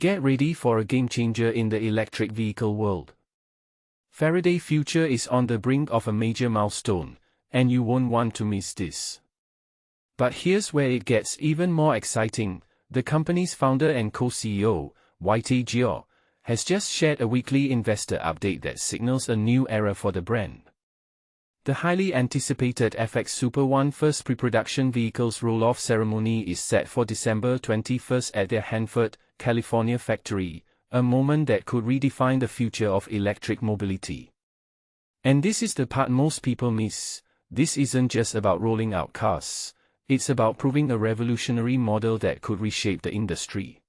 Get ready for a game changer in the electric vehicle world. Faraday Future is on the brink of a major milestone, and you won't want to miss this. But here's where it gets even more exciting. The company's founder and co-CEO, YT Jia, has just shared a weekly investor update that signals a new era for the brand. The highly anticipated FX Super One first pre-production vehicles roll-off ceremony is set for December 21 at their Hanford, California factory, a moment that could redefine the future of electric mobility. And this is the part most people miss. This isn't just about rolling out cars. It's about proving a revolutionary model that could reshape the industry.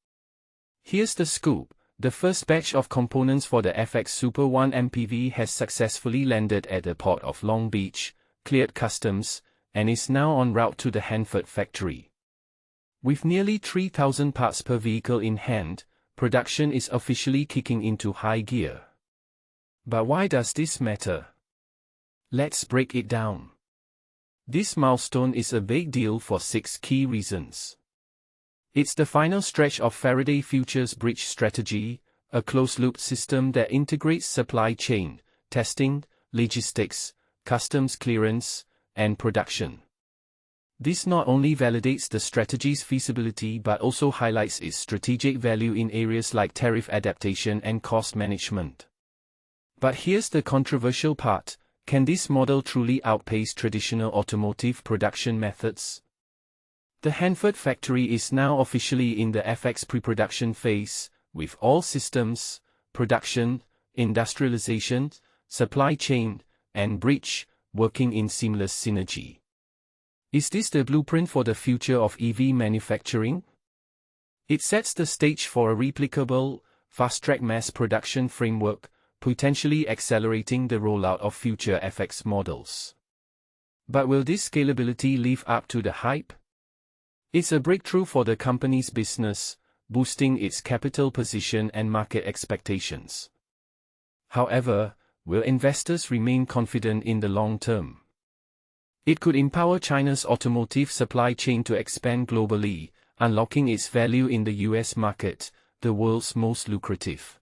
Here's the scoop. The first batch of components for the FX Super One MPV has successfully landed at the port of Long Beach, cleared customs, and is now en route to the Hanford factory. With nearly 3,000 parts per vehicle in hand, production is officially kicking into high gear. But why does this matter? Let's break it down. This milestone is a big deal for 6 key reasons. It's the final stretch of Faraday Future's bridge strategy, a closed-loop system that integrates supply chain, testing, logistics, customs clearance, and production. This not only validates the strategy's feasibility but also highlights its strategic value in areas like tariff adaptation and cost management. But here's the controversial part: can this model truly outpace traditional automotive production methods? The Hanford factory is now officially in the FX pre-production phase, with all systems, production, industrialization, supply chain, and bridge working in seamless synergy. Is this the blueprint for the future of EV manufacturing? It sets the stage for a replicable, fast-track mass production framework, potentially accelerating the rollout of future FX models. But will this scalability live up to the hype? It's a breakthrough for the company's business, boosting its capital position and market expectations. However, will investors remain confident in the long term? It could empower China's automotive supply chain to expand globally, unlocking its value in the US market, the world's most lucrative.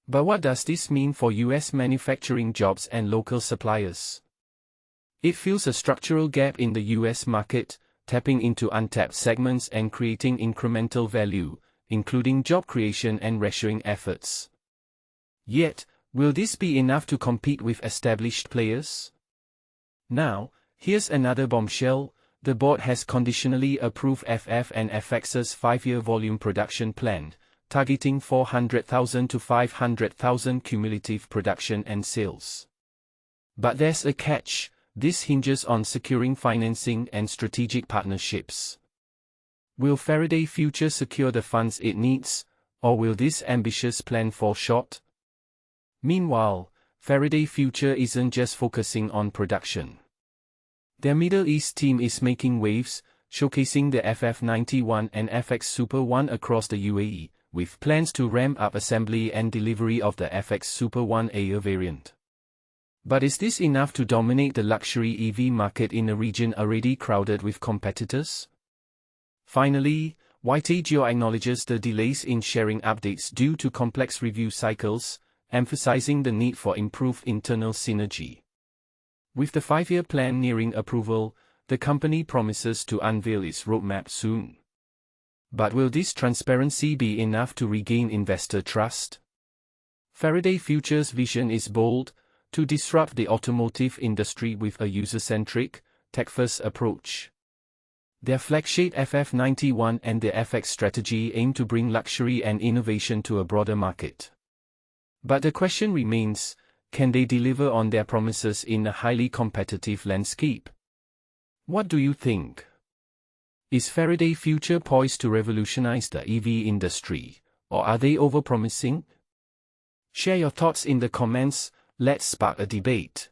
But what does this mean for US manufacturing jobs and local suppliers? It fills a structural gap in the US market, tapping into untapped segments and creating incremental value, including job creation and reshoring efforts. Yet, will this be enough to compete with established players? Now, here's another bombshell: the board has conditionally approved FF and FX's 5-year volume production plan, targeting 400,000 to 500,000 cumulative production and sales. But there's a catch: this hinges on securing financing and strategic partnerships. Will Faraday Future secure the funds it needs, or will this ambitious plan fall short? Meanwhile, Faraday Future isn't just focusing on production. Their Middle East team is making waves, showcasing the FF91 and FX Super One across the UAE, with plans to ramp up assembly and delivery of the FX Super One Air variant. But is this enough to dominate the luxury EV market in a region already crowded with competitors? Finally, YT Jia acknowledges the delays in sharing updates due to complex review cycles, emphasizing the need for improved internal synergy. With the 5-year plan nearing approval, the company promises to unveil its roadmap soon. But will this transparency be enough to regain investor trust? Faraday Future's vision is bold: to disrupt the automotive industry with a user-centric, tech-first approach. Their flagship FF91 and the FX strategy aim to bring luxury and innovation to a broader market. But the question remains: can they deliver on their promises in a highly competitive landscape? What do you think? Is Faraday Future poised to revolutionize the EV industry, or are they overpromising? Share your thoughts in the comments. Let's spark a debate.